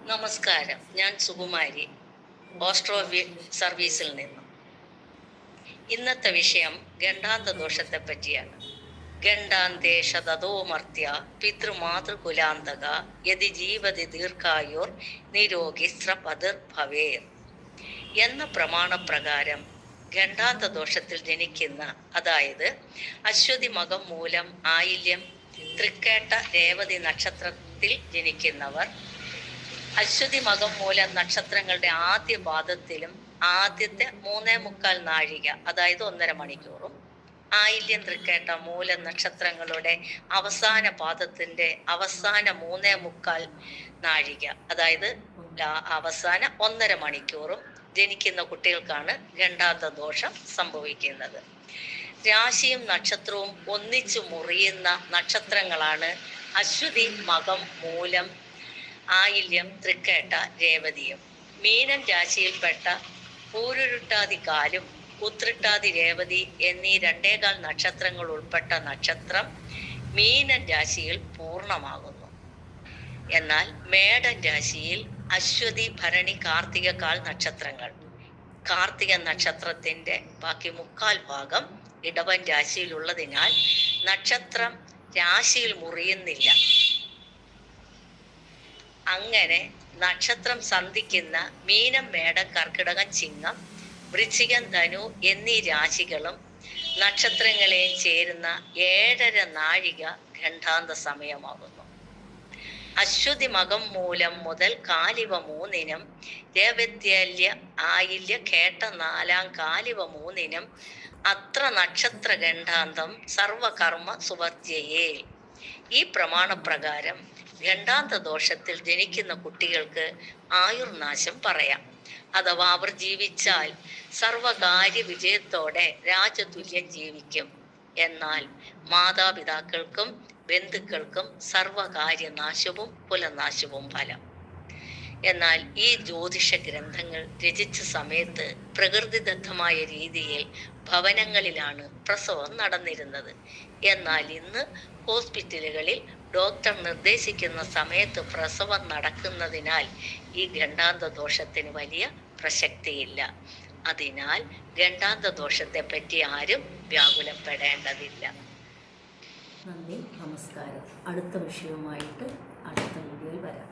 നമസ്കാരം. ഞാൻ സുകുമാരി, ഓസ്ട്രോ സർവീസിൽ നിന്നും. ഇന്നത്തെ വിഷയം ഗണ്ഡാന്ത ദോഷത്തെ പറ്റിയാണ്. ഗണ്ഡാന്തേ ശതതോമർത്യ പിതൃമാതൃകുലാന്തക യതി ജീവതി ദീർഘായുർ നിരോഗിസ്രപതിർ ഭവേർ എന്ന പ്രമാണപ്രകാരം ഗണ്ഡാന്ത ദോഷത്തിൽ ജനിക്കുന്ന, അതായത് അശ്വതി മകം മൂലം ആയില്യം തൃക്കേട്ട രേവതി നക്ഷത്രത്തിൽ ജനിക്കുന്നവർ അശ്വതി മകം മൂലം നക്ഷത്രങ്ങളുടെ ആദ്യ പാദത്തിലും ആദ്യത്തെ 3.25 നാഴിക, അതായത് 1.5 മണിക്കൂറും, ആയില്യം തൃക്കേട്ട മൂലം നക്ഷത്രങ്ങളുടെ അവസാന പാദത്തിന്റെ അവസാന 3.25 നാഴിക, അതായത് അവസാന 1.5 മണിക്കൂറും ജനിക്കുന്ന കുട്ടികൾക്കാണ് ഗണ്ഡാന്ത ദോഷം സംഭവിക്കുന്നത്. രാശിയും നക്ഷത്രവും ഒന്നിച്ചു മുറിയുന്ന നക്ഷത്രങ്ങളാണ് അശ്വതി മകം മൂലം ആയില്യം തൃക്കേട്ട രേവതിയും. മീനൻ രാശിയിൽപ്പെട്ട പൂരുരുട്ടാതി കാലും ഉത്രിട്ടാതി രേവതി എന്നീ 2.25 നക്ഷത്രങ്ങൾ ഉൾപ്പെട്ട നക്ഷത്രം മീനൻ രാശിയിൽ പൂർണ്ണമാകുന്നു. എന്നാൽ മേടൻ രാശിയിൽ അശ്വതി ഭരണി കാർത്തിക കാൽ നക്ഷത്രങ്ങൾ, കാർത്തിക നക്ഷത്രത്തിന്റെ ബാക്കി 3/4 ഭാഗം ഇടവൻ രാശിയിലുള്ളതിനാൽ നക്ഷത്രം രാശിയിൽ മുറിയുന്നില്ല. അങ്ങനെ നക്ഷത്രം സന്ധിക്കുന്ന മീനം, മേടം, കർക്കിടകം, ചിങ്ങം, വൃശ്ചികം, ധനു എന്നീ രാശികളും നക്ഷത്രങ്ങളെ ചേരുന്ന 7.5 നാഴിക ഖണ്ഡാന്ത സമയമാകുന്നു. അശ്വതി മകം മൂലം മുതൽ കാലിവ 3-നും രേവത്യല്യ ആയില്യ കേട്ട 4-ാം കാലിവ 3-നും അത്ര നക്ഷത്ര ഖണ്ഡാന്തം സർവകർമ്മ സുവർജ്യയേ. ഈ പ്രമാണപ്രകാരം ഗണ്ഡാന്ത ദോഷത്തിൽ ജനിക്കുന്ന കുട്ടികൾക്ക് ആയുർനാശം പറയാം. അഥവാ അവർ ജീവിച്ചാൽ സർവകാര്യ വിജയത്തോടെ രാജതുല്യം ജീവിക്കും. എന്നാൽ മാതാപിതാക്കൾക്കും ബന്ധുക്കൾക്കും സർവകാര്യനാശവും കുലനാശവും ഫലം. എന്നാൽ ഈ ജ്യോതിഷ ഗ്രന്ഥങ്ങൾ രചിച്ച സമയത്ത് പ്രകൃതിദത്തമായ രീതിയിൽ ഭവനങ്ങളിലാണ് പ്രസവം നടന്നിരുന്നത്. എന്നാൽ ഇന്ന് ഹോസ്പിറ്റലുകളിൽ ഡോക്ടർ നിർദ്ദേശിക്കുന്ന സമയത്ത് പ്രസവം നടക്കുന്നതിനാൽ ഈ ഗണ്ഡാന്ത ദോഷത്തിന് വലിയ പ്രസക്തിയില്ല. അതിനാൽ ഗണ്ഡാന്ത ദോഷത്തെ പറ്റി ആരും വ്യാകുലപ്പെടേണ്ടതില്ല. നന്ദി, നമസ്കാരം. അടുത്ത വിഷയവുമായിട്ട് അടുത്ത വീഡിയോയിൽ വരാം.